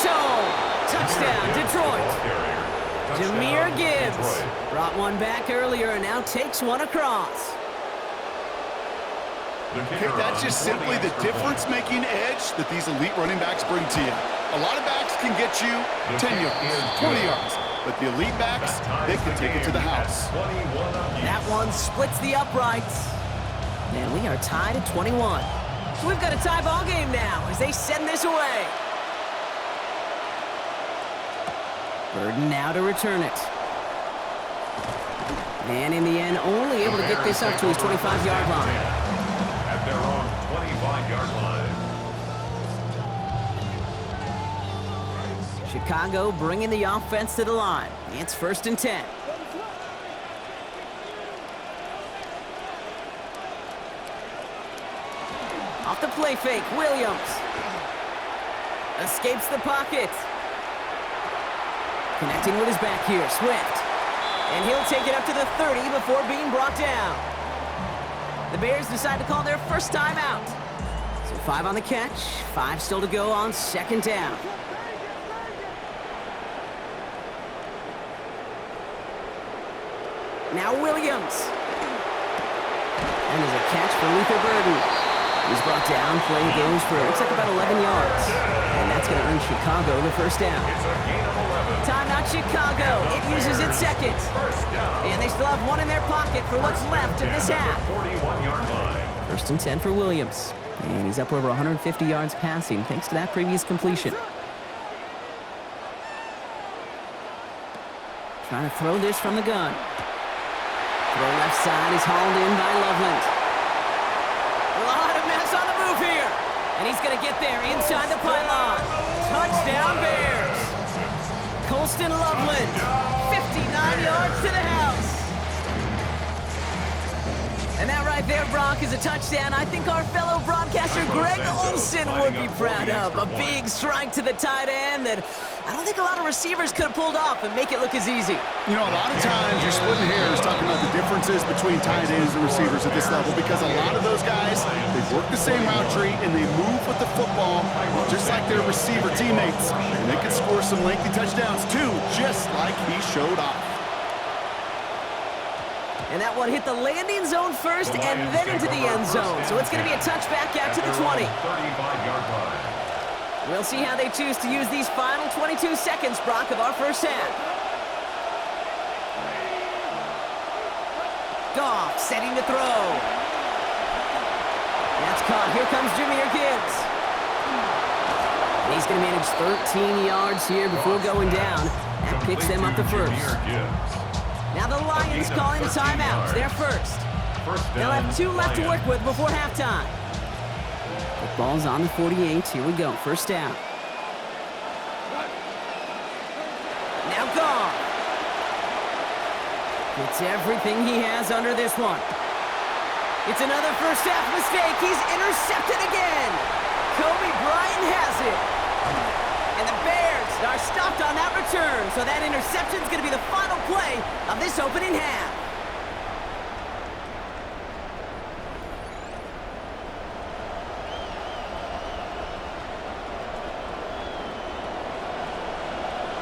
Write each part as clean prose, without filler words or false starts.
It's home. Touchdown, Detroit. Jahmyr Gibbs brought one back earlier and now takes one across. Okay, that's just simply the difference-making edge that these elite running backs bring to you. A lot of backs can get you 10 yards, 20 yards, but the elite backs, they can take it to the house. That one splits the uprights. And we are tied at 21. So we've got a tie ball game now as they send this away. Burden now to return it. And in the end, only able to get this up to his 25-yard line. At their own 25-yard line. Chicago bringing the offense to the line. It's 1st and 10. Off the play fake, Williams. Escapes the pocket. Connecting with his back here, Swift. And he'll take it up to the 30 before being brought down. The Bears decide to call their first time out. So 5 on the catch, 5 still to go on 2nd down. Now Williams. And there's a catch for Luther Burden. He's brought down, play goes for, looks like about 11 yards. And that's going to earn Chicago the 1st down. Timeout Chicago. It uses its 2nd. And they still have one in their pocket for what's left of this half. 1st and 10 for Williams. And he's up over 150 yards passing thanks to that previous completion. Trying to throw this from the gun. Throw left side is hauled in by Loveland. A lot of mess on the move here. And he's going to get there inside the pylon. Touchdown Bears. Colston Loveland, 59 yards to the house. And that right there, Brock, is a touchdown I think our fellow broadcaster Greg Olsen would be proud of. A big strike to the tight end that I don't think a lot of receivers could have pulled off and make it look as easy. You know, a lot of times you're splitting hairs talking about the differences between tight ends and receivers at this level because a lot of those guys, they work the same route tree and they move with the football just like their receiver teammates. And they can score some lengthy touchdowns too, just like he showed off. And that one hit the landing zone first and then into the end zone. So it's going to be a touchback out to the 20. We'll see how they choose to use these final 22 seconds, Brock, of our first half. Goff setting to throw. That's caught. Here comes Jahmyr Gibbs. And he's going to manage 13 yards here before going down. That picks them up to 1st. Now the Lions calling timeouts. They're 1st. They'll have 2 left to work with before halftime. The ball's on the 48. Here we go. 1st down. Now Goff. Gets everything he has under this one. It's another first half mistake. He's intercepted again. Kobe Bryant has it. And the Bears are stopped on that return. So that interception's going to be the final play of this opening half.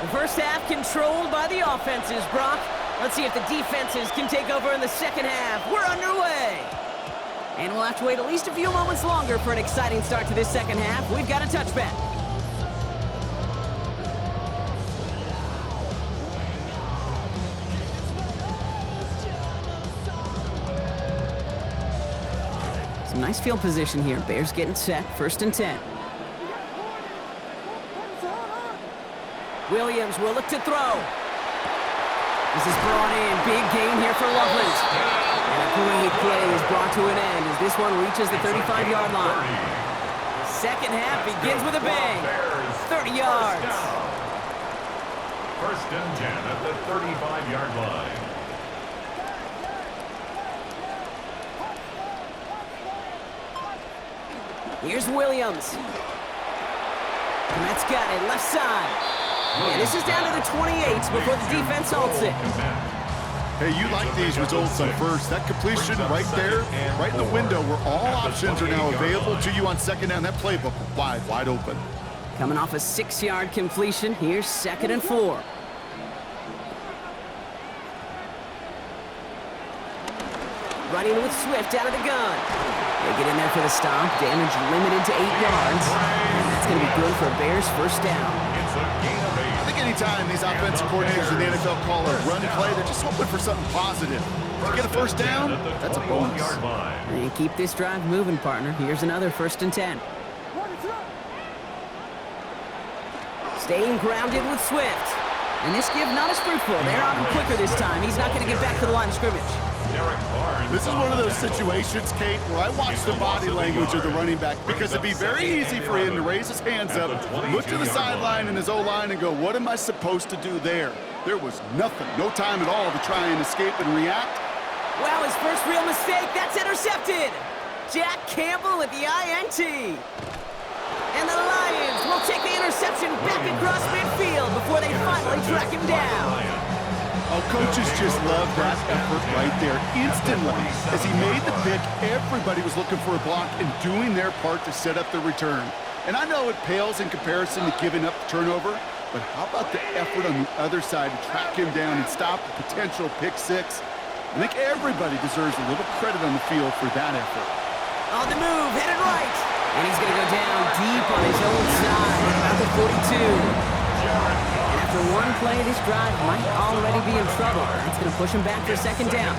The first half controlled by the offenses, Brock. Let's see if the defenses can take over in the second half. We're underway. And we'll have to wait at least a few moments longer for an exciting start to this second half. We've got a touchback. Some nice field position here. Bears getting set. 1st and 10. Williams will look to throw. This is brought in. Big gain here for Loveland. And a great play is brought to an end as this one reaches the 35-yard line. Second half begins with a bang. 30 yards. 1st and 10 at the 35-yard line. Here's Williams. And that's got it, left side. And this is down to the 28 before the defense halts it. Hey, you like these results on 1st. That completion right there, right in the window where all options are now available to you on 2nd down. That playbook wide open. Coming off a 6-yard completion, here's 2nd and 4. Running with Swift out of the gun. They get in there for the stop. Damage limited to 8 yards. And that's going to be good for a Bears first down. It's a gain of 8. I think anytime these offensive coordinators in the NFL call a run play, they're just hoping for something positive. To get a first down, that's a bonus. And keep this drive moving, partner. Here's another 1st and 10. Staying grounded with Swift. And this give not as fruitful. They're on him quicker this time. He's not going to get back to the line of scrimmage. This is one of those situations, Kate, where I watch the body language of the running back because it'd be very easy for him to raise his hands up, look to the sideline and his O-line and go, what am I supposed to do there? There was nothing, no time at all to try and escape and react. Wow, his first real mistake. That's intercepted. Jack Campbell with the INT. And the Lions will take the interception back across midfield before they finally track him down. Oh, coaches just love that effort right there. Instantly, as he made the pick, everybody was looking for a block and doing their part to set up the return. And I know it pales in comparison to giving up the turnover, but how about the effort on the other side to track him down and stop a potential pick six? I think everybody deserves a little credit on the field for that effort. On the move, headed right. And he's going to go down deep on his own side at about the 42. And after one play, this drive might already be in trouble. That's going to push him back for 2nd down.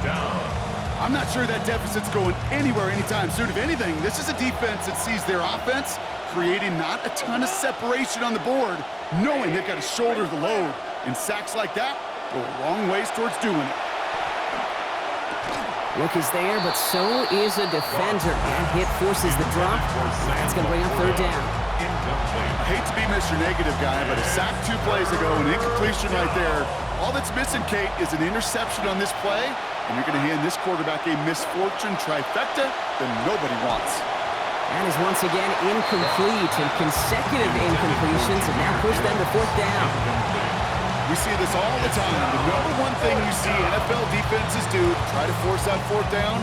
I'm not sure that deficit's going anywhere anytime soon. If anything, this is a defense that sees their offense creating not a ton of separation on the board, knowing they've got to shoulder the load. And sacks like that go a long ways towards doing it. Look is there, but so is a defender. That hit forces the drop. That's going to bring up 3rd down. I hate to be Mr. Negative guy, but a sack 2 plays ago, an incompletion right there. All that's missing, Kate, is an interception on this play, and you're going to hand this quarterback a misfortune trifecta that nobody wants. That is once again incomplete, and consecutive incompletions have now pushed them to 4th down. We see this all the time. The number one thing you see NFL defenses do to try to force out 4th down,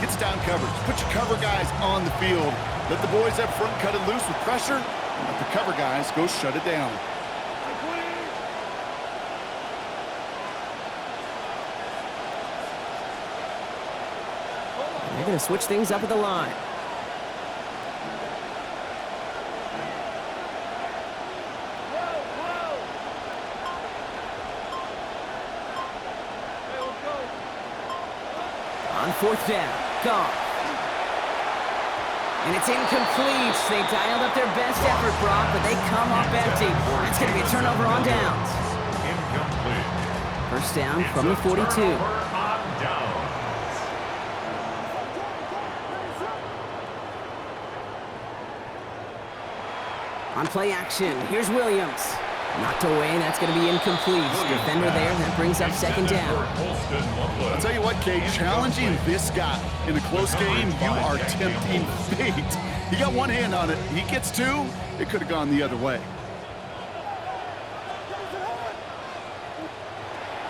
gets down coverage. Put your cover guys on the field. Let the boys up front cut it loose with pressure, and let the cover guys go shut it down. They're going to switch things up at the line. On 4th down, Goff. And it's incomplete. They dialed up their best effort, Brock, but they come up empty. That's going to be a turnover on downs. Incomplete. 1st down from the 42. On downs. On play action, here's Williams. Knocked away, that's going to be incomplete. Defender there, that brings up 2nd down. I'll tell you what, Kate, challenging this guy in a close game, you are tempting fate. He got one hand on it. He gets 2, it could have gone the other way.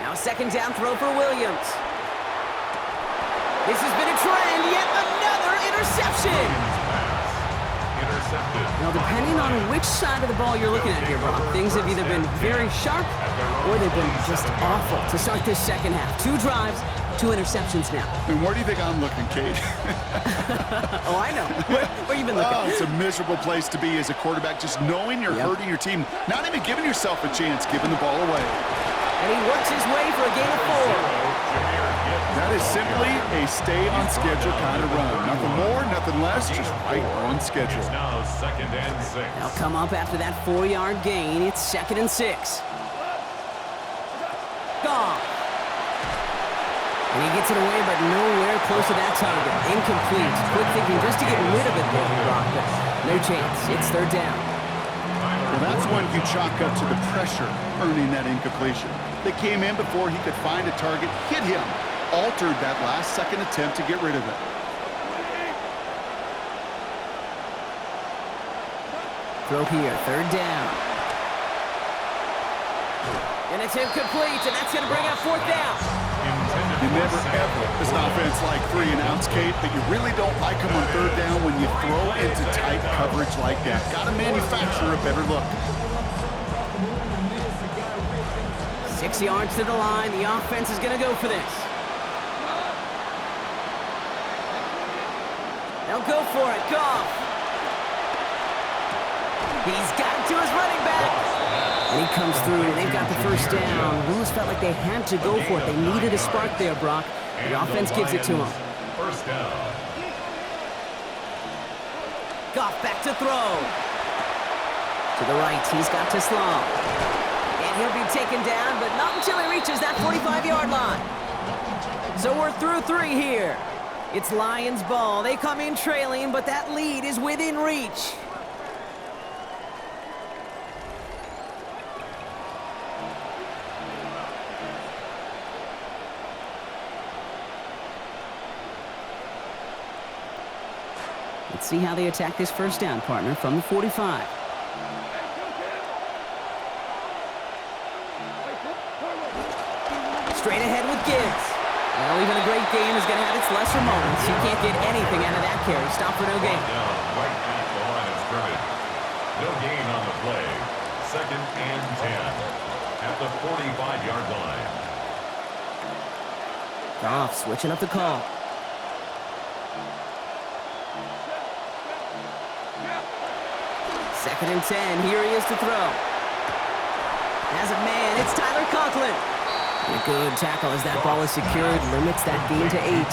Now 2nd down throw for Williams. This has been a trend, yet another interception. Intercepted. Now, depending on which side of the ball you're looking at here, Brock, things have either been very sharp or they've been just awful to start this 2nd half. 2 drives, 2 interceptions now. And where do you think I'm looking, Kate? Oh, I know. Where you been looking? Oh, it's a miserable place to be as a quarterback, just knowing you're hurting your team, not even giving yourself a chance, giving the ball away. And he works his way for a gain of 4. That is simply a stay-on-schedule kind of run. Nothing more, nothing less, just right on schedule. It's now 2nd and 6. They'll come up after that 4-yard gain. It's 2nd and 6. Goff. And he gets it away, but nowhere close to that target. Incomplete. Quick thinking just to get rid of it there, Brock, but no chance. It's 3rd down. Well, that's when you chalk up to the pressure earning that incompletion. They came in before he could find a target, hit him, altered that last-second attempt to get rid of it. Throw here, 3rd down. And it's incomplete, and that's going to bring up 4th down. You never, ever, as an offense, like 3-and-outs, Kate, but you really don't like them on third down when you throw into tight coverage like that. Got to manufacture a better look. 6 yards to the line. The offense is going to go for this. They'll go for it. Goff. He's got it to his running back. And he comes through, and they've got the first down. Willis felt like they had to go for it. They needed a spark there, Brock. The offense gives it to him. First down. Goff back to throw. To the right, he's got to slow. And he'll be taken down, but not until he reaches that 45-yard line. So we're through 3 here. It's Lions ball. They come in trailing, but that lead is within reach. Let's see how they attack this first down, partner, from the 45. Straight ahead with Gibbs. Well, even a great game is going to have its lesser moments. You can't get anything out of that carry. Stop for no gain. Down right at the line of scrimmage. No gain on the play. 2nd and 10 at the 45-yard line. Goff switching up the call. Second and 10. Here he is to throw. As a man, it's Tyler Conklin. A good tackle as that ball is secured, limits that gain to 8.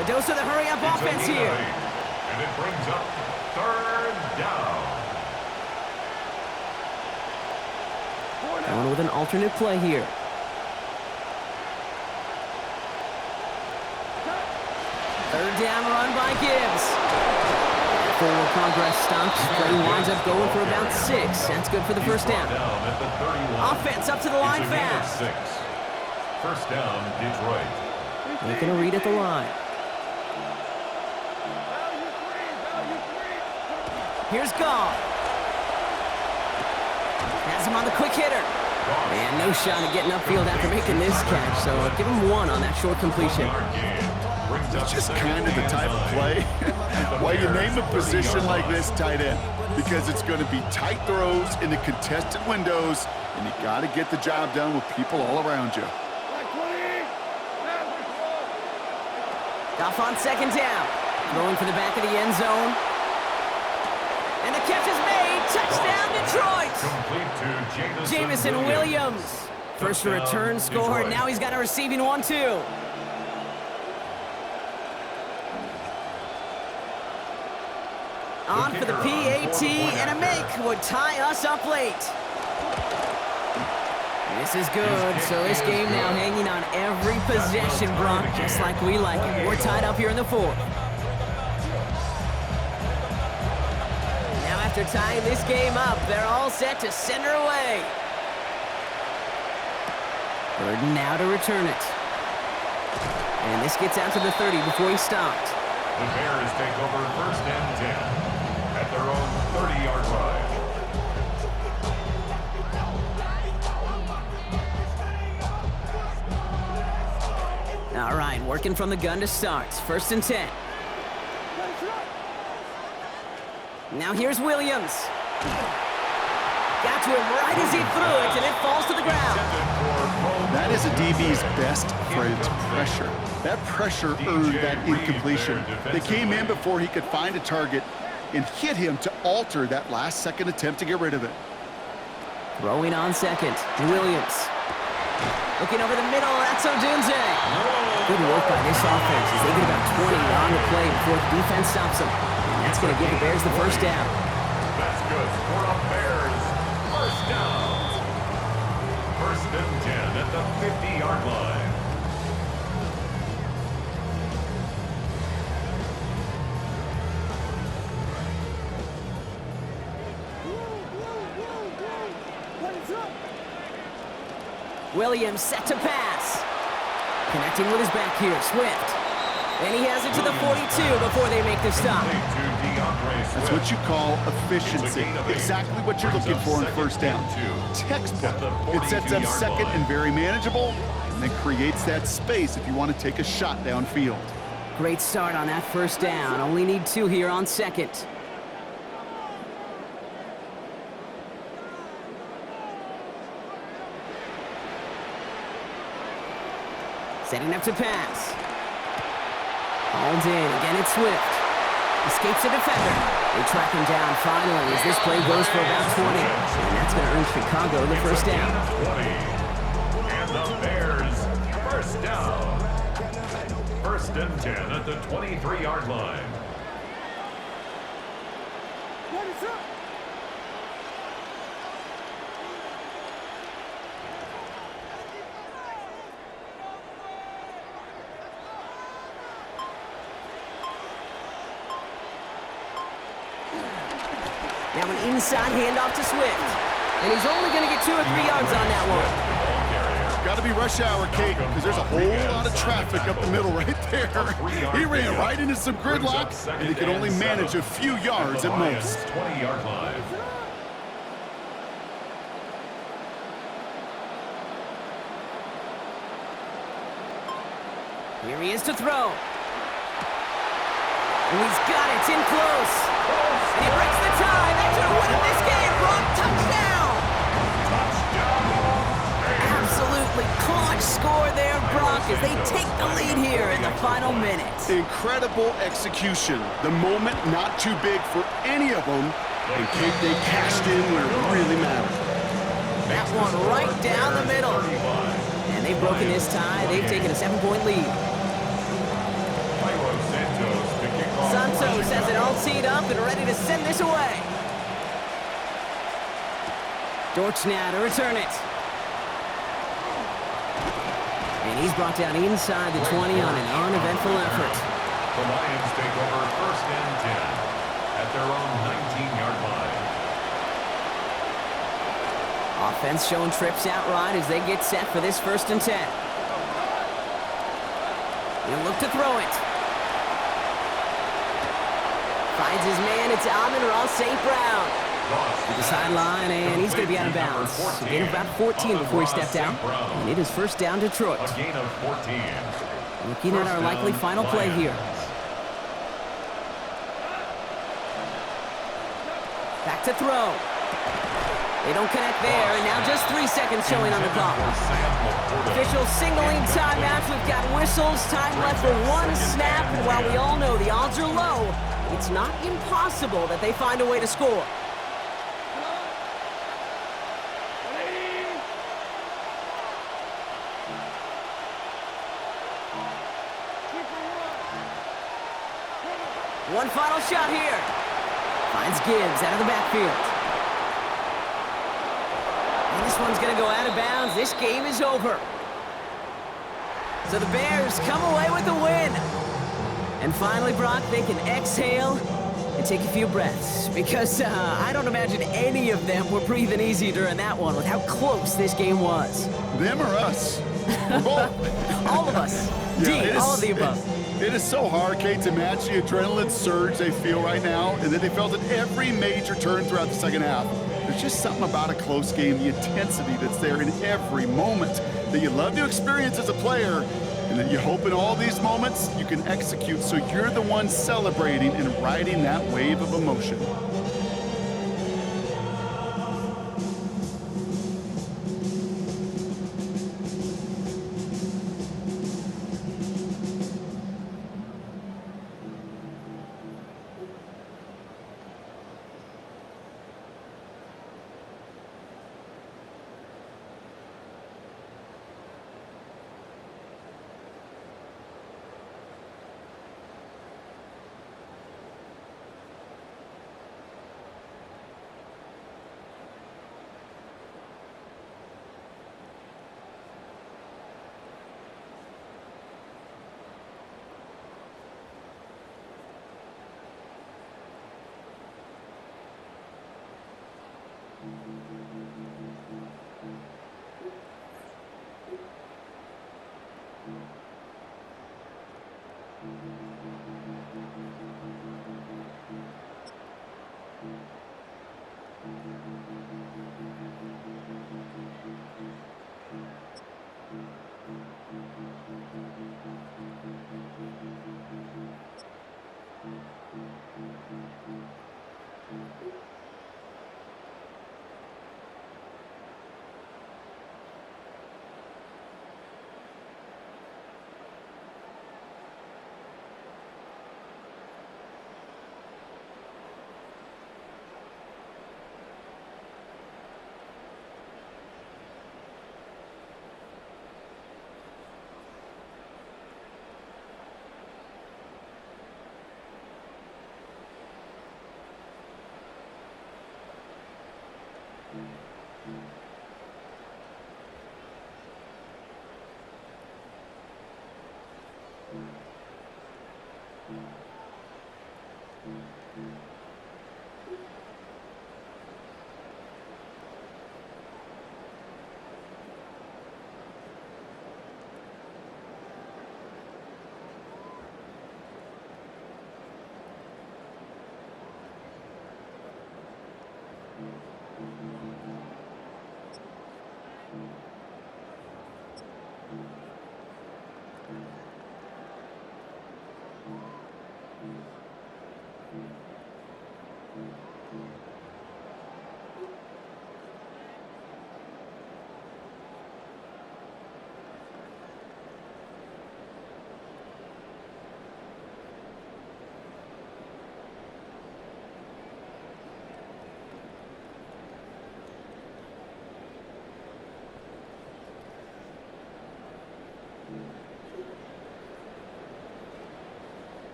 A dose of the hurry-up offense here. And it brings up 3rd down. Going with an alternate play here. Third down run by Gibbs. Forward progress stops. Play winds up going for about 6. That's good for the first down. Offense up to the line fast. 6. First down, Detroit. Making a read at the line. Here's Goff. Has him on the quick hitter. And no shot at getting upfield after making this catch, so give him 1 on that short completion. It's just kind of the type of play why you name a position like this tight end, because it's going to be tight throws into contested windows, and you got to get the job done with people all around you. Goff on second down. Throwing for the back of the end zone. And the catch is made. Touchdown, Detroit! Complete to Jamison Williams. First return score. Now he's got a receiving one, too. On for the PAT, and a make would tie us up late. This is good, so this game now hanging on every possession, Brock, just like we like it. We're tied up here in the 4th. Now after tying this game up, they're all set to send her away. Burden now to return it. And this gets out to the 30 before he stopped. The Bears take over 1st and 10 at their own 30-yard line. All right, working from the gun to start. 1st and 10. Now here's Williams. Got to him right as he threw it, and it falls to the ground. That is a DB's best friend, pressure. That pressure earned that incompletion. They came in before he could find a target and hit him to alter that last-second attempt to get rid of it. Throwing on second, Williams. Looking over the middle, that's Odunze. Good work by this offense as they get about 20 on the play before the defense stops them. And that's going to give the Bears the first down. That's good for the Bears. First down. 1st and 10 at the 50-yard line. Williams set to pass. Connecting with his back here, Swift. And he has it to the 42 before they make the stop. That's what you call efficiency. Exactly what you're looking for in 1st down. Textbook. It sets up second and very manageable. and it creates that space if you want to take a shot downfield. Great start on that first down. Only need 2 here on second. Setting up to pass. Hauled in. Again, it's Swift. Escapes the defender. They track him down finally as this play goes for about 20. And that's going to earn Chicago the first down. 20. And the Bears, first down. First and 10 at the 23-yard line. Now an inside handoff to Swift. And he's only going to get 2 or 3 yards on that one. Got to be rush hour, Kate, because there's a whole lot of traffic up the middle right there. He ran right into some gridlock, and he could only manage a few yards at most. 20-yard line. Here he is to throw. And he's got it. It's in close. And he breaks the tie. That's going to win this game. Brock, touchdown. Absolutely clutch score there, Brock, as they take the lead here in the final minutes. Incredible execution. The moment not too big for any of them. And Kate, they cashed in where it really mattered. That one right down the middle. And they've broken this tie. They've taken a 7-point lead. Santos has it all teed up and ready to send this away. Dortch now to return it. And he's brought down inside the 20 on an uneventful effort. The Lions take over first and 10 at their own 19-yard line. Offense showing trips out right as they get set for this first and 10. He'll look to throw it. Finds his man, it's Amon-Ra St. Brown. To the sideline, and he's going to be out of bounds. A gain of about 14 before he stepped out. And it is first down Detroit. A gain of 14. Looking at our likely final play here. Back to throw. They don't connect there, and now just 3 seconds showing on the clock. Officials signaling timeouts. We've got whistles, time left for 1 snap, and while we all know the odds are low, it's not impossible that they find a way to score. One final shot here. Finds Gibbs out of the backfield. And this one's going to go out of bounds. This game is over. So the Bears come away with the win. And finally, Brock, they can exhale and take a few breaths. Because I don't imagine any of them were breathing easy during that one with how close this game was. Them or us? Both. All of us. Yeah, all of the above. It is so hard, Kate, to match the adrenaline surge they feel right now, and that they felt at every major turn throughout the second half. There's just something about a close game, the intensity that's there in every moment that you love to experience as a player, and that you hope in all these moments you can execute so you're the one celebrating and riding that wave of emotion.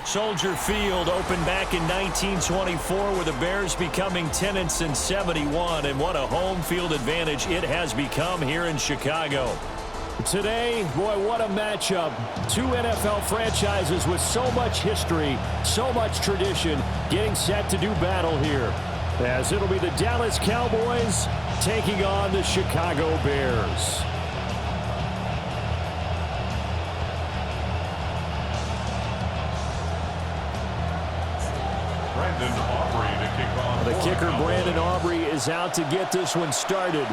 Soldier Field opened back in 1924 with the Bears becoming tenants in 71, and what a home field advantage it has become here in Chicago. Today, boy, what a matchup. Two NFL franchises with so much history, so much tradition, getting set to do battle here. As it'll be the Dallas Cowboys taking on the Chicago Bears. The kicker, Brandon Aubrey, is out to get this one started.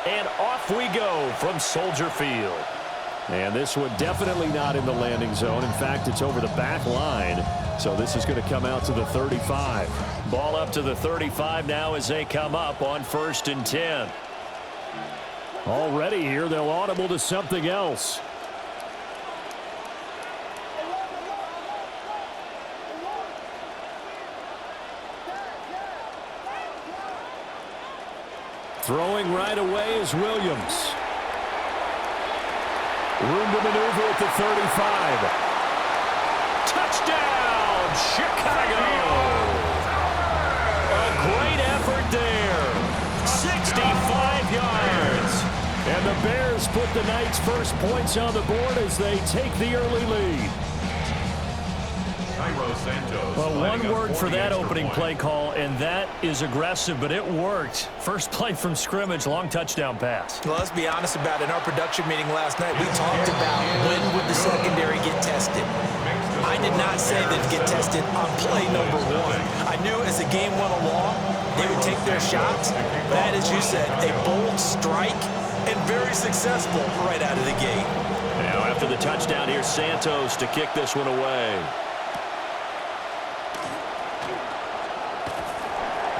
And off we go from Soldier Field. And this one definitely not in the landing zone. In fact, it's over the back line. So this is going to come out to the 35. Ball up to the 35 now as they come up on 1st and 10. Already here, they'll audible to something else. Throwing right away is Williams. Room to maneuver at the 35. Touchdown, Chicago! A great effort there. 65 yards. And the Bears put the Knights' first points on the board as they take the early lead. Well, one word for that opening play call, and that is aggressive, but it worked. First play from scrimmage, long touchdown pass. Well, let's be honest about it. In our production meeting last night, we talked about when would the secondary get tested. I did not say they'd get tested on play number one. I knew as the game went along, they would take their shots. That, as you said, a bold strike and very successful right out of the gate. Now, after the touchdown, here's Santos to kick this one away.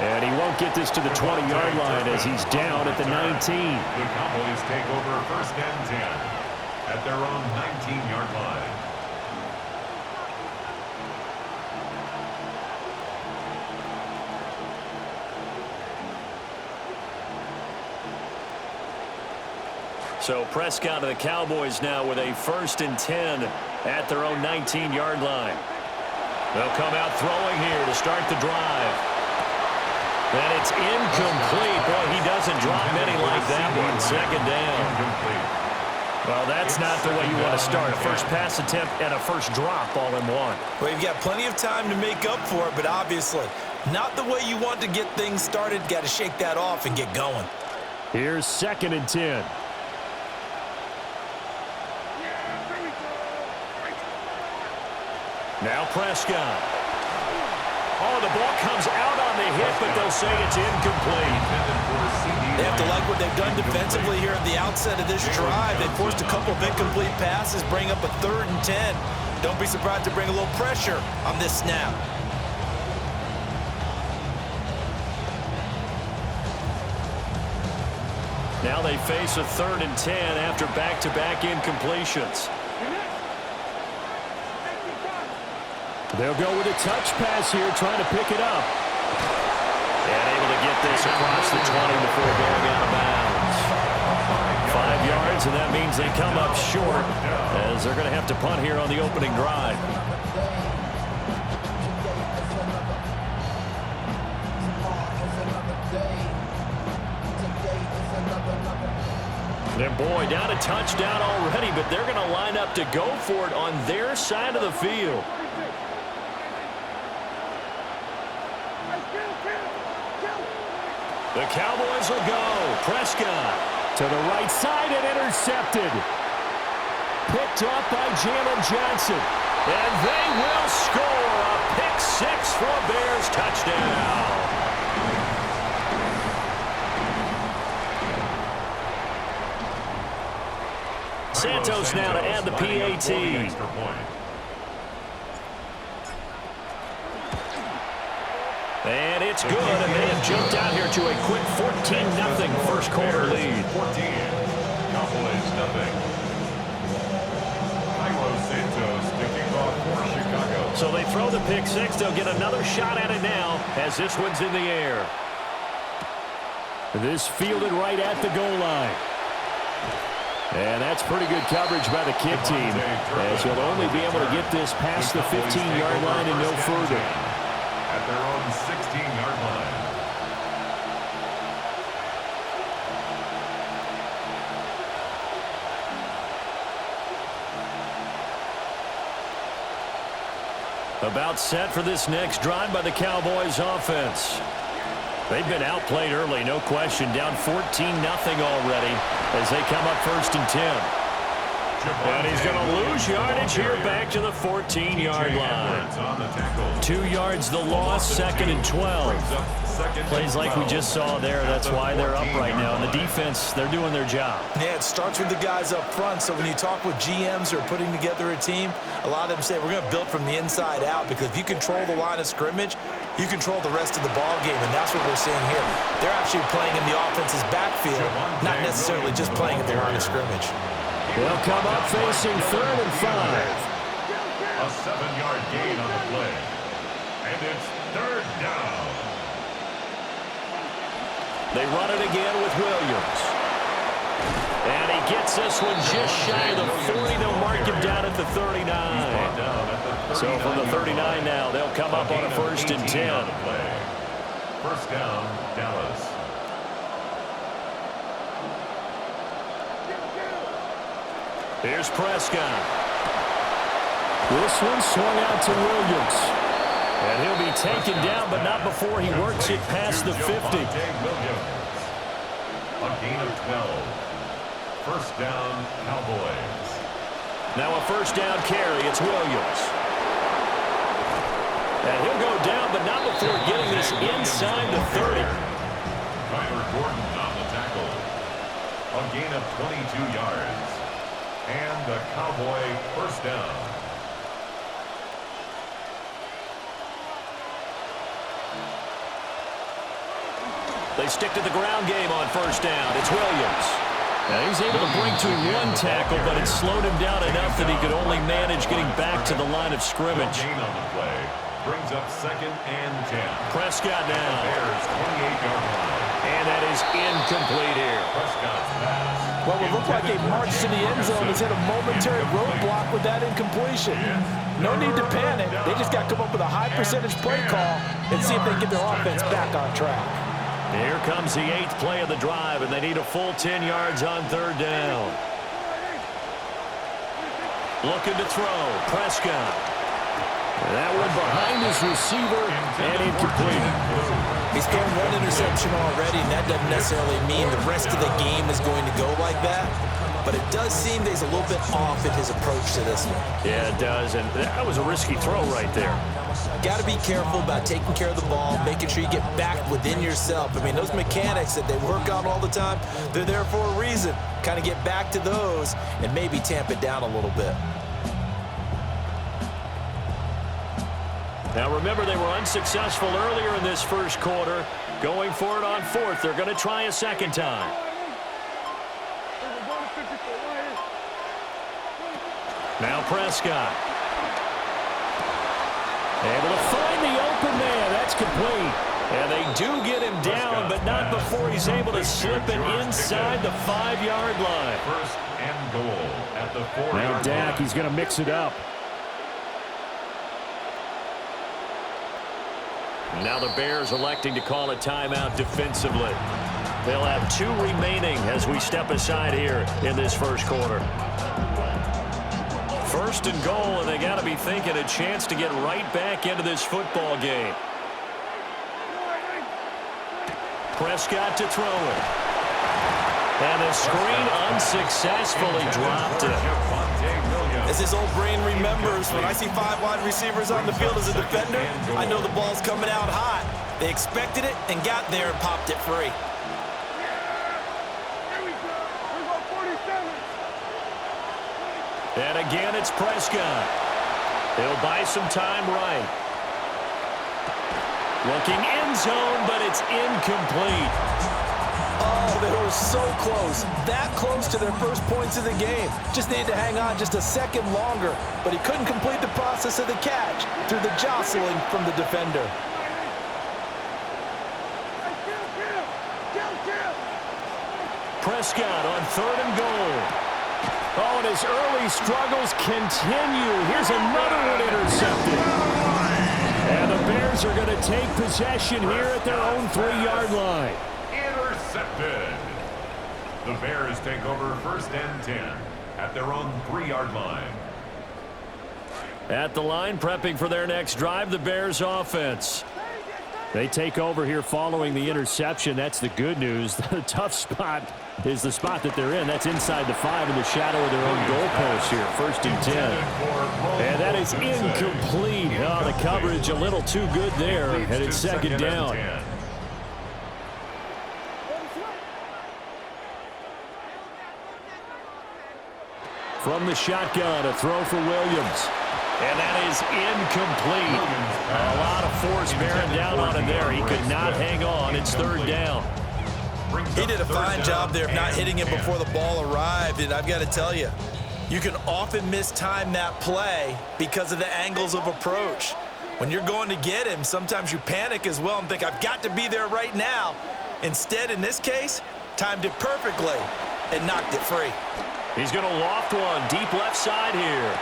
And he won't get this to the 20-yard line as he's down at the 19. The Cowboys take over first and 10 at their own 19-yard line. So Prescott of the Cowboys now with a first and 10 at their own 19-yard line. They'll come out throwing here to start the drive. And it's incomplete. Boy, he doesn't drop many like that one. Second down. Well, that's not the way you want to start. A first pass attempt and a first drop all in one. Well, you've got plenty of time to make up for it, but obviously not the way you want to get things started. Got to shake that off and get going. Here's second and 10. Now Prescott. Oh, the ball comes out on the hit, but they'll say it's incomplete. They have to like what they've done defensively here at the outset of this drive. They forced a couple of incomplete passes, bring up a 3rd and 10. Don't be surprised to bring a little pressure on this snap. Now they face a 3rd and 10 after back-to-back incompletions. They'll go with a touch pass here, trying to pick it up. And able to get this across the 20 before going out of bounds. 5 yards, and that means they come up short as they're going to have to punt here on the opening drive. And boy, down a touchdown already, but they're going to line up to go for it on their side of the field. The Cowboys will go. Prescott to the right side and intercepted. Picked up by Jalen Johnson. And they will score a pick six for a Bears touchdown. Santos now to add the PAT. And it's good, and they have jumped out here to a quick 14-0 first quarter lead. 14, Cowboys nothing. Santos to kick off for Chicago. So they throw the pick six. They'll get another shot at it now as this one's in the air. This fielded right at the goal line. And that's pretty good coverage by the kick team, as he'll only be able to get this past the 15-yard line and no further. At their own 16-yard line. About set for this next drive by the Cowboys offense. They've been outplayed early, no question. Down 14-0 already as they come up first and 10. And he's going to lose yardage here back to the 14-yard line. 2 yards the loss, second and 12. Plays like we just saw there. That's why they're up right now. And the defense, they're doing their job. Yeah, it starts with the guys up front. So when you talk with GMs who are putting together a team, a lot of them say we're going to build from the inside out, because if you control the line of scrimmage, you control the rest of the ball game, and that's what we're seeing here. They're actually playing in the offense's backfield, not necessarily just playing at the line of scrimmage. They'll come up facing 3rd and 5. A 7-yard gain on the play. And it's 3rd down. They run it again with Williams. And he gets this one just shy of the 40. They'll mark him down at the 39. So from the 39 now, they'll come up on a 1st and 10. First down, Dallas. Here's Prescott. This one swung out to Williams. And he'll be taken down, but not before he works it past the 50. A gain of 12. First down, Cowboys. Now a first down carry. It's Williams. And he'll go down, but not before getting this inside the 30. Tyler Gordon on the tackle. A gain of 22 yards. And a Cowboy first down. They stick to the ground game on first down. It's Williams. Now he's able to break to one tackle, but it slowed him down enough that he could only manage getting back to the line of scrimmage. Gain on the play. Brings up second and 10. Prescott now. Bears 28-yard line. And that is incomplete here. Prescott's pass. Well, it looked like a march to the end zone has hit a momentary roadblock with that incompletion. No need to panic. They just got to come up with a high percentage play call and see if they can get their offense back on track. Here comes the 8th play of the drive, and they need a full 10 yards on third down. Looking to throw. Prescott. That one behind his receiver and incomplete. He's thrown one interception already, and that doesn't necessarily mean the rest of the game is going to go like that. But it does seem that he's a little bit off in his approach to this one. Yeah, it does, and that was a risky throw right there. Got to be careful about taking care of the ball, making sure you get back within yourself. I mean, those mechanics that they work on all the time, they're there for a reason. Kind of get back to those and maybe tamp it down a little bit. Now, remember, they were unsuccessful earlier in this first quarter. Going for it on fourth. They're going to try a second time. Now Prescott. Able to find the open man. That's complete. And they do get him down, but not before he's able to slip it inside the 5-yard line. First and goal at the 4-yard line. Now Dak, he's going to mix it up. Now the Bears electing to call a timeout defensively. They'll have 2 remaining as we step aside here in this first quarter. First and goal, and they got to be thinking a chance to get right back into this football game. Prescott to throw it. And the screen unsuccessfully dropped it. As his old brain remembers, when I see 5 wide receivers on the field as a defender, I know the ball's coming out hot. They expected it and got there and popped it free. And again, it's Prescott. He'll buy some time right. Looking end zone, but it's incomplete. Oh, they were so close. That close to their first points of the game. Just needed to hang on just a second longer, but he couldn't complete the process of the catch through the jostling from the defender. Prescott on third and goal. Oh, and his early struggles continue. Here's another one intercepted. And the Bears are going to take possession here at their own 3-yard line. Intercepted. The Bears take over first and 10 at their own 3-yard line. At the line, prepping for their next drive, the Bears offense. They take over here following the interception. That's the good news. The tough spot is the spot that they're in. That's inside the 5 in the shadow of their own goalpost here. First and 10. And that is incomplete. Oh, the coverage a little too good there. And it's second down. From the shotgun, a throw for Williams. And that is incomplete. A lot of force bearing down on him there. He could not hang on. It's third down. He did a fine job there of not hitting him before the ball arrived. And I've got to tell you, you can often mistime that play because of the angles of approach. When you're going to get him, sometimes you panic as well and think, I've got to be there right now. Instead, in this case, timed it perfectly and knocked it free. He's going to loft one deep left side here.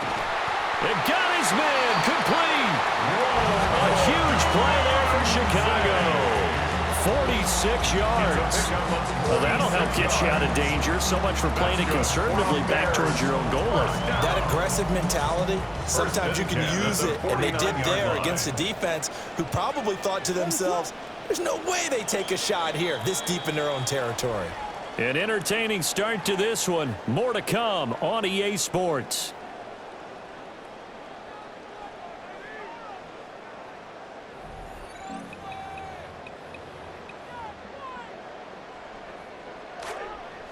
And got his man complete. A huge play there for Chicago. 46 yards. Well, that'll help get you out of danger. So much for playing it conservatively back towards your own goal line. That aggressive mentality, sometimes you can use it, and they did there against a defense who probably thought to themselves, there's no way they take a shot here this deep in their own territory. An entertaining start to this one. More to come on EA Sports.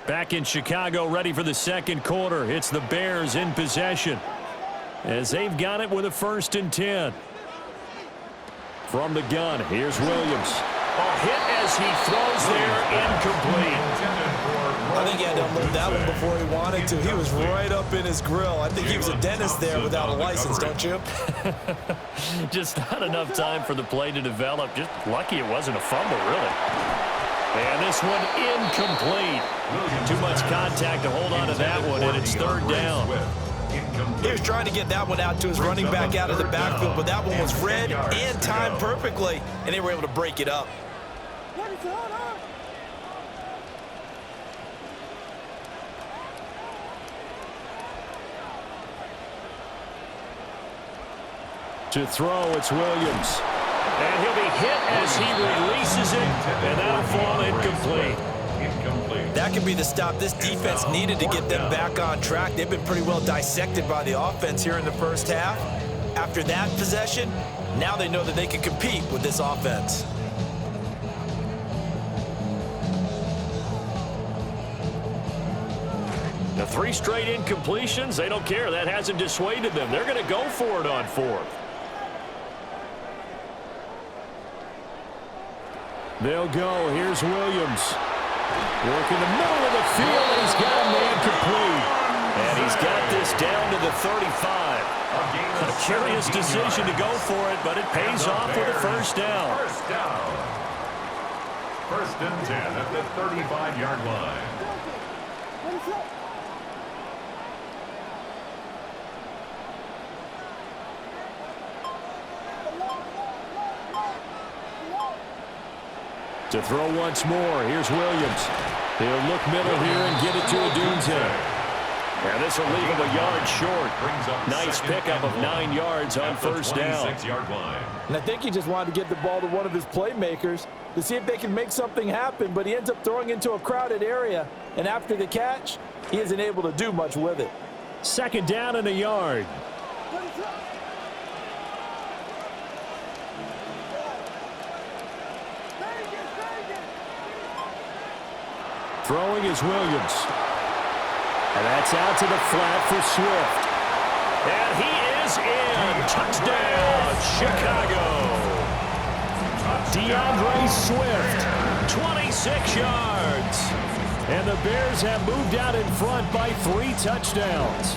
Back in Chicago, ready for the second quarter. It's the Bears in possession as they've got it with a 1st and 10. From the gun, here's Williams. A hit as he throws there, incomplete. I think he had to unload that one before he wanted to. He was right up in his grill. I think he was a dentist there without a license, don't you? Just not enough time for the play to develop. Just lucky it wasn't a fumble, really. And this one incomplete. Too much contact to hold on to that one, and it's 3rd down. He was trying to get that one out to his running back out of the backfield, but that one was read and timed perfectly, and they were able to break it up. To throw, it's Williams. And he'll be hit as he releases it, and that'll fall incomplete. That could be the stop this defense needed to get them back on track. They've been pretty well dissected by the offense here in the first half. After that possession, now they know that they can compete with this offense. The 3 straight incompletions, they don't care. That hasn't dissuaded them. They're going to go for it on 4th. They'll go. Here's Williams. Working the middle of the field, and he's got a man complete. And he's got this down to the 35. A curious decision to go for it, but it pays off with a 1st down. 1st and 10 at the 35-yard line. To throw once more, here's Williams. He'll look middle here and get it to Odunze. And this will leave him a yard short. Nice pickup of 9 yards on 1st down. And I think he just wanted to get the ball to one of his playmakers to see if they can make something happen, but he ends up throwing into a crowded area. And after the catch, he isn't able to do much with it. 2nd down and a yard. Throwing is Williams. And that's out to the flat for Swift. And he is in. Touchdown, Chicago. DeAndre Swift, 26 yards. And the Bears have moved out in front by 3 touchdowns.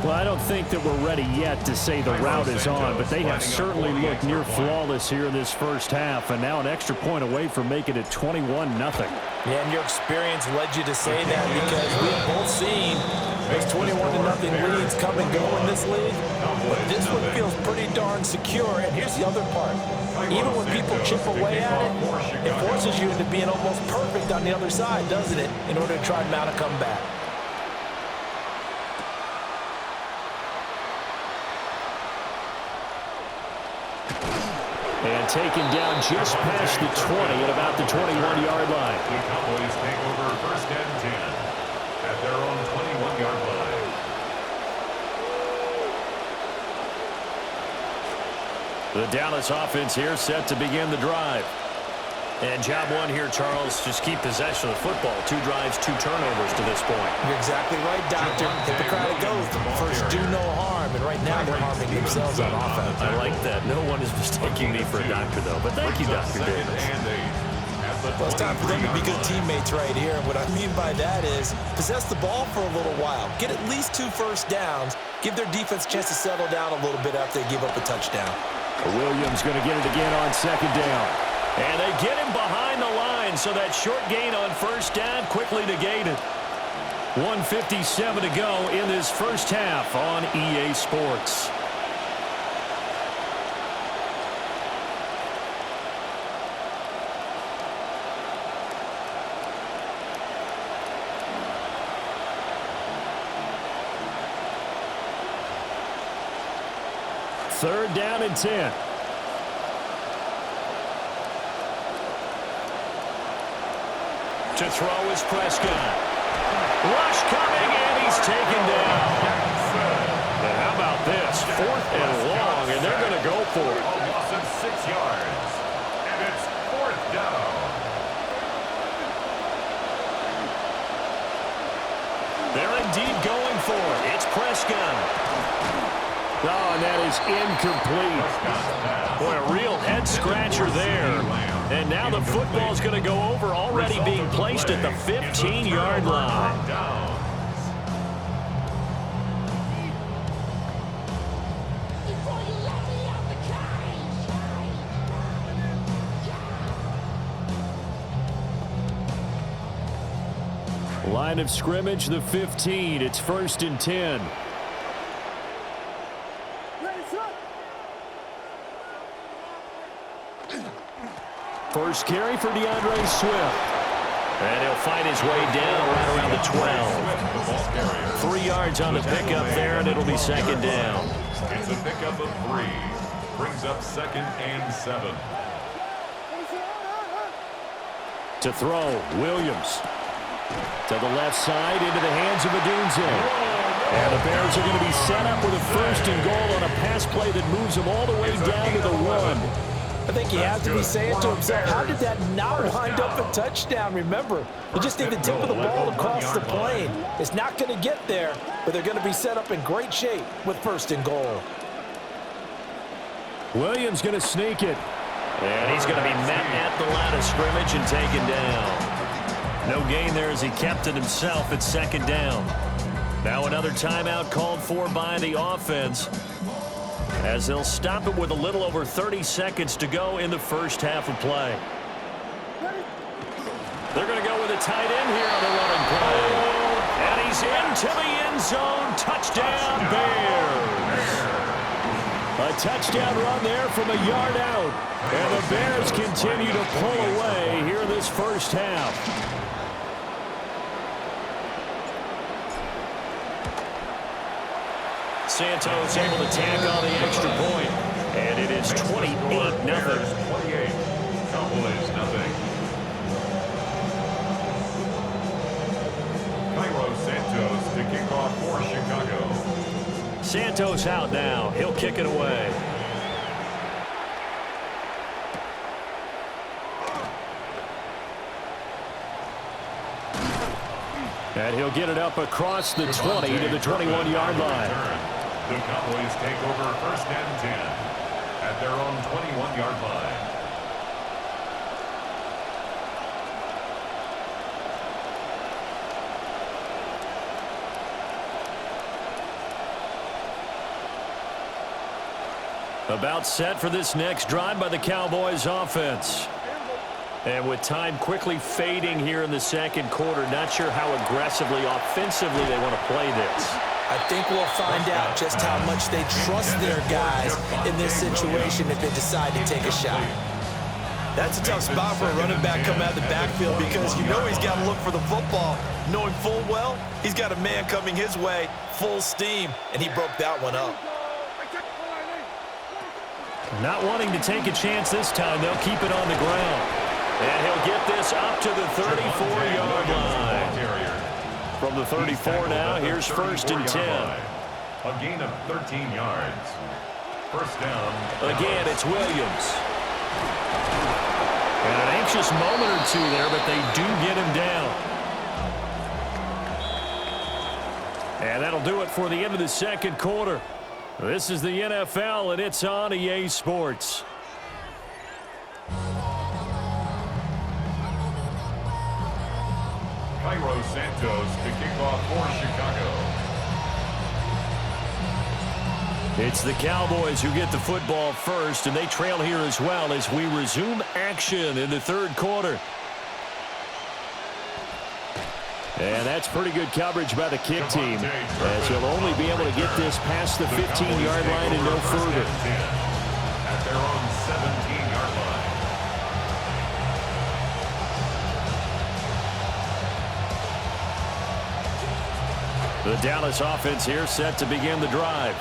Well, I don't think that we're ready yet to say the route is on, but they have certainly looked near flawless here in this first half, and now an extra point away from making it 21-0. Yeah, and your experience led you to say that because we've both seen those 21-0 leads come and go in this league, but this one feels pretty darn secure, and here's the other part. Even when people chip away at it, it forces you into being almost perfect on the other side, doesn't it, in order to try and mount a comeback. And taken down just past the 20 at about the 21-yard line. The Cowboys take over 1st and 10 at their own 21-yard line. The Dallas offense here set to begin the drive. And job one here, Charles, just keep possession of the football. 2 drives, 2 turnovers to this point. You're exactly right, Doctor. Hippocratic oath. First, do no harm. And right now, they're harming themselves on offense. I like that. No one is mistaking me for a doctor, though. But thank you, Dr. Davis. Well, it's time for them to be good teammates right here. And what I mean by that is possess the ball for a little while. Get at least 2 first downs. Give their defense a chance to settle down a little bit after they give up a touchdown. Williams going to get it again on 2nd down. And they get him behind the line, so that short gain on 1st down quickly negated. 1:57 to go in this first half on EA Sports. 3rd down and 10. To throw is Prescott. Rush coming, and he's taken down. And how about this? 4th and long, and they're going to go for it. A loss of 6 yards. And it's 4th down. They're indeed going for it. It's Prescott. Oh, and that is incomplete. Boy, a real head-scratcher there. And now the football's going to go over, already being placed at the 15-yard line. Line of scrimmage, the 15. It's 1st and 10. First carry for DeAndre Swift. And he'll find his way down right around the 12. 3 yards on the pickup there, and it'll be 2nd down. It's a pickup of 3. Brings up 2nd and 7. To throw, Williams. To the left side, into the hands of Odunze. And the Bears are going to be set up with a 1st and goal on a pass play that moves them all the way down to the 1. I think he has to be saying to himself, how did that not wind up a touchdown? Remember, you just need the tip of the ball across the plane. It's not going to get there, but they're going to be set up in great shape with 1st and goal. Williams going to sneak it. And he's going to be met at the line of scrimmage and taken down. No gain there as he kept it himself at 2nd down. Now another timeout called for by the offense, as they'll stop it with a little over 30 seconds to go in the first half of play. They're going to go with a tight end here on the running play. And he's into the end zone. Touchdown, Bears. A touchdown run there from a yard out. And the Bears continue to pull away here in this first half. Santos able to tack on the extra point, and it is 28-0. 28. Cowboys nothing. Cairo Santos to kick off for Chicago. Santos out now. He'll kick it away. And he'll get it up across the 20 to the 21-yard line. The Cowboys take over 1st and 10 at their own 21-yard line. About set for this next drive by the Cowboys offense. And with time quickly fading here in the 2nd quarter, not sure how aggressively, offensively they want to play this. I think we'll find out just how much they trust their guys in this situation if they decide to take a shot. That's a tough spot for a running back coming out of the backfield, because you know he's got to look for the football, knowing full well he's got a man coming his way full steam, and he broke that one up. Not wanting to take a chance this time, they'll keep it on the ground. And he'll get this up to the 34-yard line. From the 34 now, here's 1st and 10. A gain of 13 yards. 1st down. Again, it's Williams. And an anxious moment or two there, but they do get him down. And that'll do it for the end of the 2nd quarter. This is the NFL, and it's on EA Sports. Cairo Santos to kick off for Chicago. It's the Cowboys who get the football first, and they trail here as well as we resume action in the 3rd quarter. And that's pretty good coverage by the kick team, as he'll only be able to get this past the 15-yard line and no further. At their own 17-yard line. The The Dallas offense here set to begin the drive.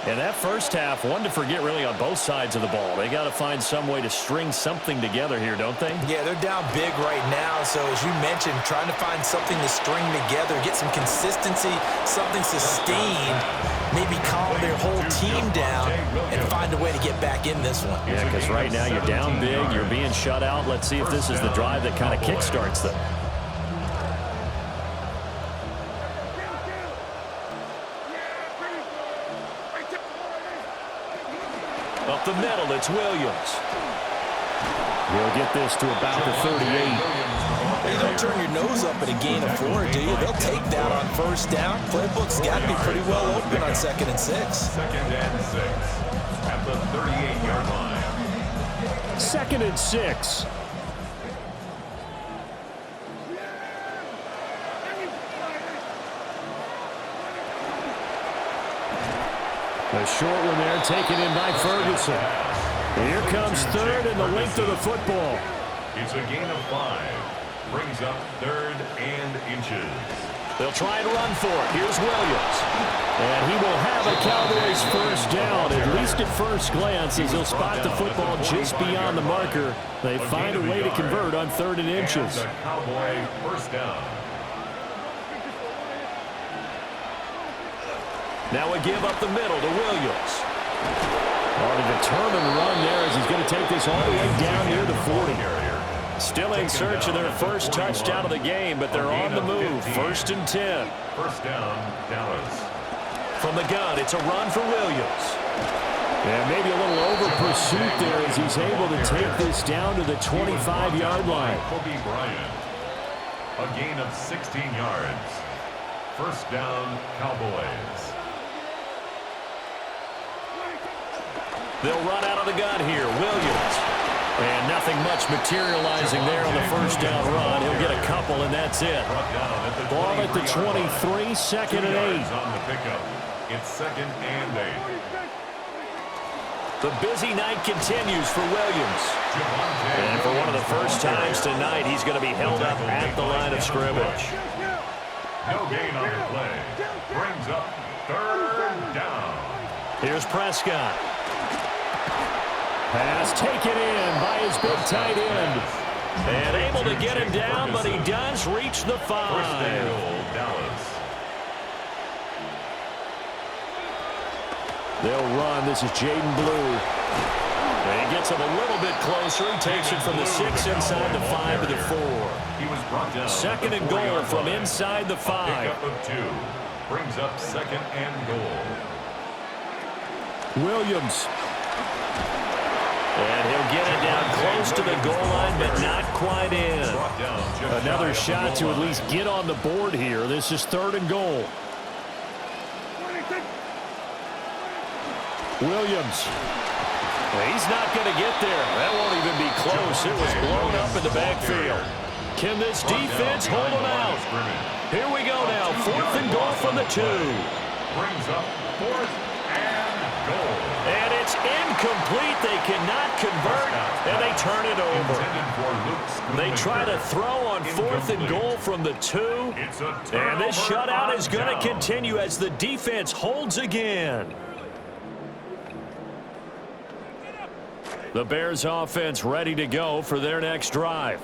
And that first half, one to forget really on both sides of the ball. They got to find some way to string something together here, don't they? Yeah, they're down big right now. So as you mentioned, trying to find something to string together, get some consistency, something sustained, maybe calm their whole team down and find a way to get back in this one. Yeah, because right now you're down big, you're being shut out. Let's see if this is the drive that kind of kickstarts them. Up the middle, it's Williams. He'll get this to about the 38. You don't turn your nose up at a gain of 4, do you? They'll take that on first down. Playbook's got to be pretty well open on 2nd and 6. 2nd and 6 at the 38-yard line. 2nd and 6. A short one there, taken in by Ferguson. Here comes 3rd and the length of the football. It's a gain of 5. Brings up 3rd and inches. They'll try and run for it. Here's Williams. And he will have a Cowboys first down, at least at first glance, as he'll spot the football just beyond the marker. They find a way to convert on 3rd and inches. And the Cowboy first down. Now a give up the middle to Williams. On a determined run there as he's going to take this all the way down near the 40. Still in search of their first touchdown of the game, but they're on the move. 1st and 10. First down, Dallas. From the gun, it's a run for Williams. And maybe a little over pursuit there as he's able to take this down to the 25-yard line. Kobe Bryant. A gain of 16 yards. First down, Cowboys. They'll run out of the gun here. Williams. And nothing much materializing there on the first down run. He'll get a couple, and that's it. Ball at the 23, 2nd and 8. On the pickup. It's 2nd and 8. The busy night continues for Williams. And for one of the first times tonight, he's going to be held up at the line of scrimmage. No gain on the play. Brings up 3rd down. Here's Prescott. Pass taken in by his big tight end. And able to get him down, but he does reach the 5. First down, Dallas. They'll run. This is Jaden Blue. And he gets him a little bit closer. He takes it from the 6 inside the 5 to the 4. He was brought down. 2nd and goal from inside the 5. Pickup of 2. Brings up 2nd and goal. Williams. And he'll get it down close to the goal line, but not quite in. Another shot to at least get on the board here. This is 3rd and goal. Williams. He's not going to get there. That won't even be close. It was blown up in the backfield. Can this defense hold him out? Here we go now. 4th and goal from the 2. Brings up 4th and goal. And it's incomplete. They cannot convert, and they turn it over. They try to throw on 4th and goal from the 2. And this shutout is going to continue as the defense holds again. The Bears offense ready to go for their next drive.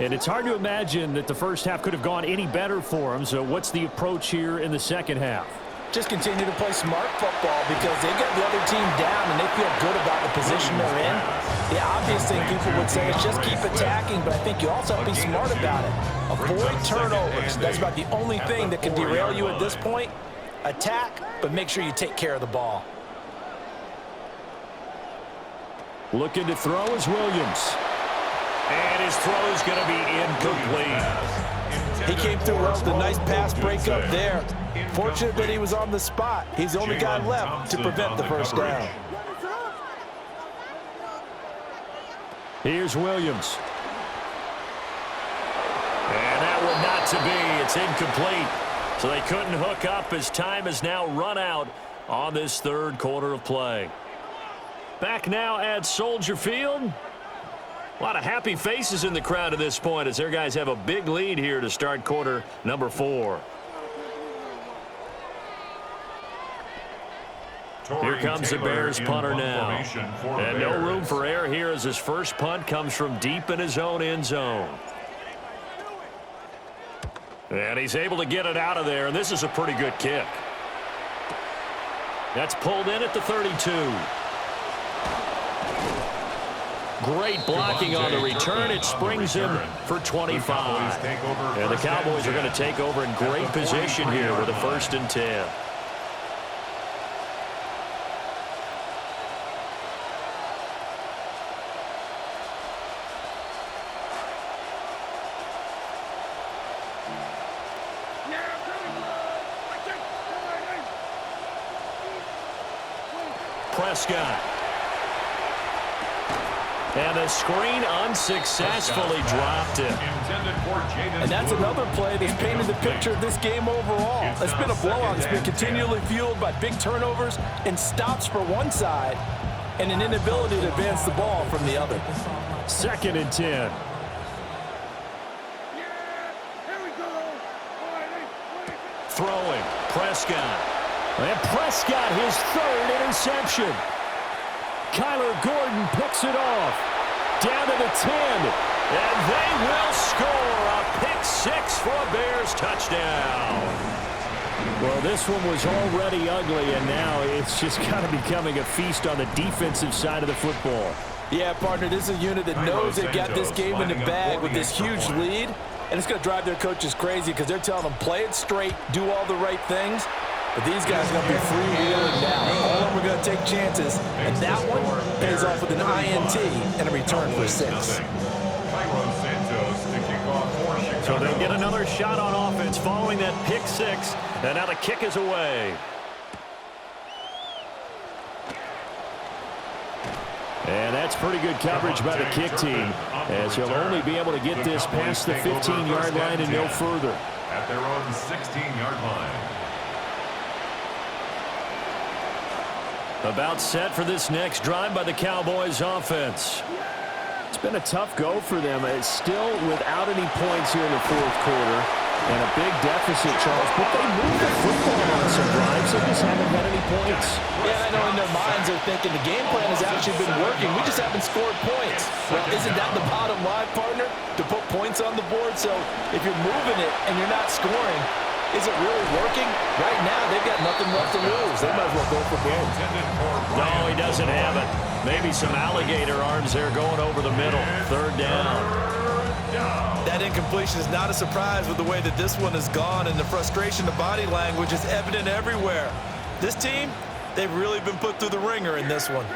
And it's hard to imagine that the first half could have gone any better for them. So what's the approach here in the second half? Just continue to play smart football because they got the other team down and they feel good about the position they're in. The obvious thing people would say is just keep attacking, but I think you also have to be smart about it. Avoid turnovers. That's about the only thing that can derail you at this point. Attack, but make sure you take care of the ball. Looking to throw is Williams. And his throw is going to be incomplete. He came through well with a nice pass breakup there. Fortunate that he was on the spot. He's the only guy left to prevent the first down. Here's Williams. And that one not to be. It's incomplete. So they couldn't hook up as time has now run out on this 3rd quarter of play. Back now at Soldier Field. A lot of happy faces in the crowd at this point as their guys have a big lead here to start quarter number 4. Here comes the Bears punter now. And no room for error here as his first punt comes from deep in his own end zone. And he's able to get it out of there, and this is a pretty good kick. That's pulled in at the 32. Great blocking on the return. It springs him for 25. And the Cowboys are going to take over in great position here with a 1st and 10. Prescott. And the screen unsuccessfully dropped it. And that's another play that's painted the picture of this game overall. It's been a blowout. It's been continually fueled by big turnovers and stops for one side and an inability to advance the ball from the other. 2nd and 10. Throwing. Prescott. And Prescott, his 3rd interception. Kyler Gordon picks it off. Down to the 10. And they will score a pick 6 for a Bears touchdown. Well, this one was already ugly, and now it's just kind of becoming a feast on the defensive side of the football. Yeah, partner, this is a unit that knows they've got this game in the bag with this huge lead, and it's going to drive their coaches crazy because they're telling them, play it straight, do all the right things. But these guys are going to be freewheeling now. All of them are going to take chances, and that one pays off with an INT and a return for 6. So they get another shot on offense following that pick 6, and now the kick is away. And that's pretty good coverage by the kick team, as he'll only be able to get this past the 15-yard line and no further. At their own 16-yard line. About set for this next drive by the Cowboys offense. It's been a tough go for them. It's still without any points here in the 4th quarter. And a big deficit, Charles. But they moved the football on some drives. They just haven't had any points. Yeah, I know in their minds they're thinking the game plan has actually been working. We just haven't scored points. Well, isn't that the bottom line, partner? To put points on the board? So if you're moving it and you're not scoring, is it really working? Right now, they've got nothing left to lose. They might as well go for gold. No, he doesn't have it. Maybe some alligator arms there going over the middle. 3rd down. That incompletion is not a surprise with the way that this one has gone, and the frustration, the body language is evident everywhere. This team, they've really been put through the ringer in this one.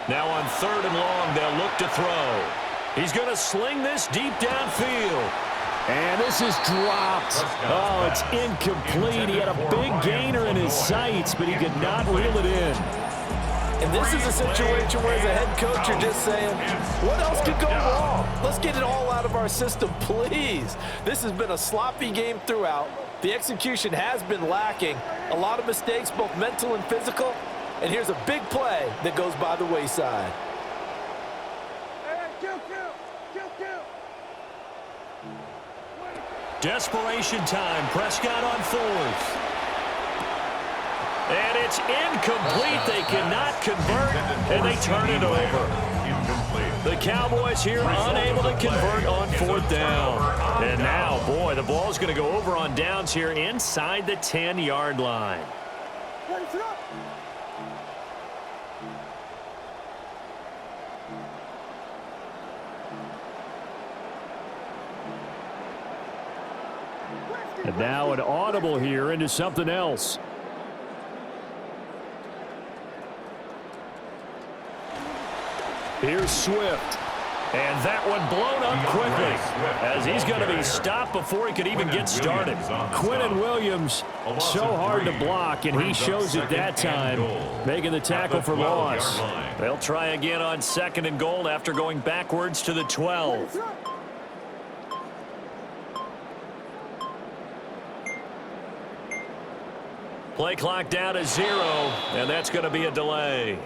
Now on 3rd and long, they'll look to throw. He's going to sling this deep downfield. And this is dropped. Oh, it's incomplete. He had a big gainer in his sights, but he could not reel it in. And this is a situation where as a head coach, you're just saying, what else could go wrong? Let's get it all out of our system, please. This has been a sloppy game throughout. The execution has been lacking. A lot of mistakes, both mental and physical. And here's a big play that goes by the wayside. Desperation time. Prescott on 4th. And it's incomplete. They cannot convert, and they turn it over. The Cowboys here unable to convert on 4th down. And now, boy, the ball's going to go over on downs here inside the 10-yard line. And now an audible here into something else. Here's Swift. And that one blown up quickly as he's going to be stopped before he could even get started. Quinnen Williams, so hard to block, and he shows it that time, making the tackle for loss. They'll try again on 2nd and goal after going backwards to the 12. Play clock down to 0, and that's going to be a delay.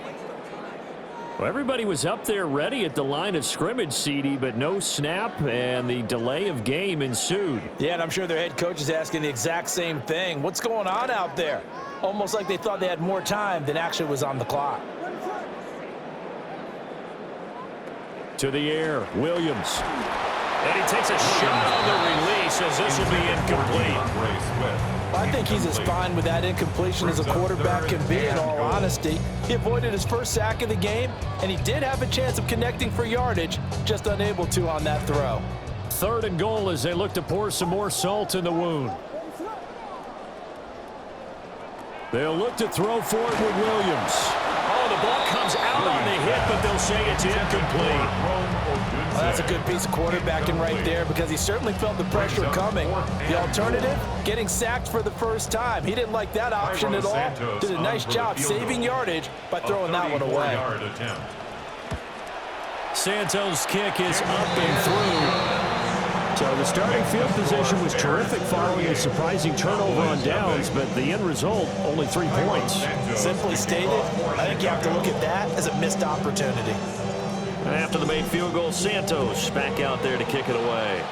Well, everybody was up there ready at the line of scrimmage, CD, but no snap, and the delay of game ensued. Yeah, and I'm sure their head coach is asking the exact same thing. What's going on out there? Almost like they thought they had more time than actually was on the clock. To the air, Williams. And he takes a shot on the release as this will be incomplete. I think he's as fine with that incompletion as a quarterback can be, in all honesty. He avoided his first sack of the game, and he did have a chance of connecting for yardage, just unable to on that throw. 3rd and goal as they look to pour some more salt in the wound. They'll look to throw for it with Williams. Oh, the ball comes out on the hit, but they'll say it's incomplete. Well, that's a good piece of quarterbacking right there because he certainly felt the pressure coming. The alternative, getting sacked for the first time. He didn't like that option at all. Did a nice job saving yardage by throwing that one away. Santos' kick is up and through. So the starting field position was terrific following a surprising turnover on downs, but the end result, only 3 points. Simply stated, I think you have to look at that as a missed opportunity. After the made field goal, Santos back out there to kick it away.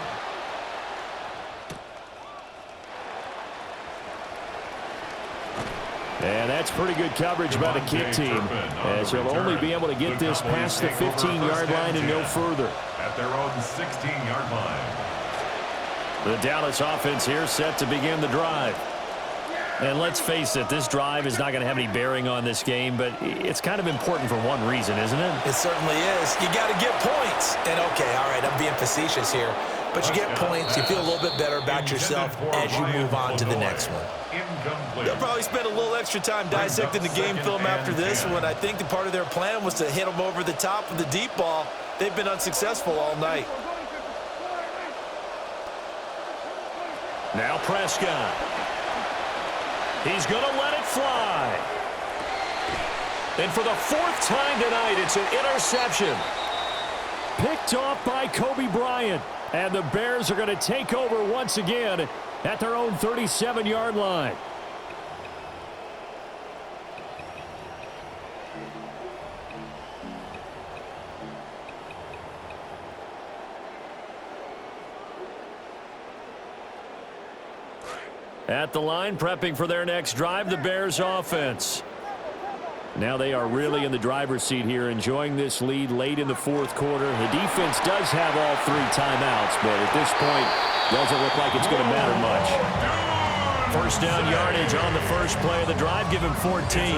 And that's pretty good coverage by the kick team, as he'll only be able to get this past the 15-yard line and no further. At their own 16-yard line. The Dallas offense here set to begin the drive. And let's face it, this drive is not going to have any bearing on this game, but it's kind of important for one reason, isn't it? It certainly is. You got to get points. And, okay, all right, I'm being facetious here. But you get points, you feel a little bit better about yourself as you move on to the next one. They'll probably spend a little extra time dissecting the game film after this one. I think the part of their plan was to hit them over the top of the deep ball. They've been unsuccessful all night. Now Prescott. He's going to let it fly. And for the 4th time tonight, it's an interception. Picked off by Kobe Bryant. And the Bears are going to take over once again at their own 37-yard line. At the line, prepping for their next drive, the Bears offense. Now they are really in the driver's seat here, enjoying this lead late in the 4th quarter. The defense does have all 3 timeouts, but at this point, doesn't look like it's going to matter much. First down yardage on the first play of the drive, give him 14.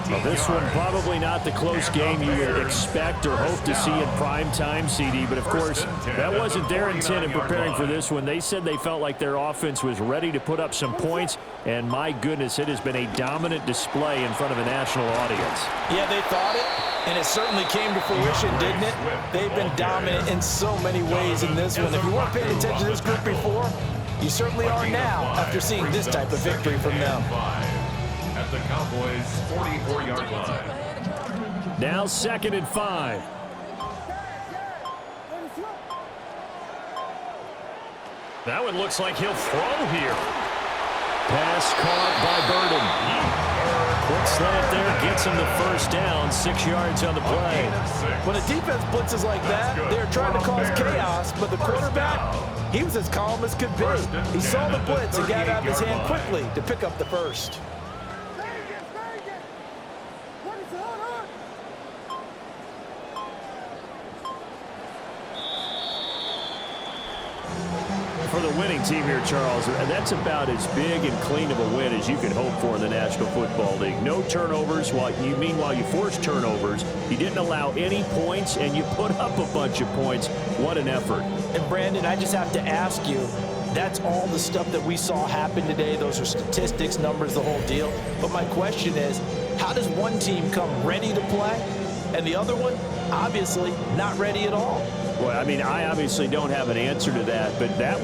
Well, this one probably not the close game you would expect or hope to see in prime time, CD, but of course, that wasn't their intent in preparing for this one. They said they felt like their offense was ready to put up some points, and my goodness, it has been a dominant display in front of a national audience. Yeah, they thought it, and it certainly came to fruition, didn't it? They've been dominant in so many ways in this one. If you weren't paying attention to this group before, you certainly are now after seeing this type of victory from them. At the Cowboys' 44-yard line. Now 2nd and 5. That one looks like he'll throw here. Pass caught by Burden. Quick slant there, gets him the first down, 6 yards on the play. When a defense blitzes like that, they're trying to cause chaos, but the quarterback, he was as calm as could be. He saw the blitz and got out of his hand quickly to pick up the first. For the winning team here, Charles, that's about as big and clean of a win as you can hope for in the National Football League. No turnovers. Meanwhile, you forced turnovers. You didn't allow any points, and you put up a bunch of points. What an effort. And, Brandon, I just have to ask you, that's all the stuff that we saw happen today. Those are statistics, numbers, the whole deal. But my question is, how does one team come ready to play, and the other one, obviously, not ready at all? Well, I mean, I obviously don't have an answer to that, but that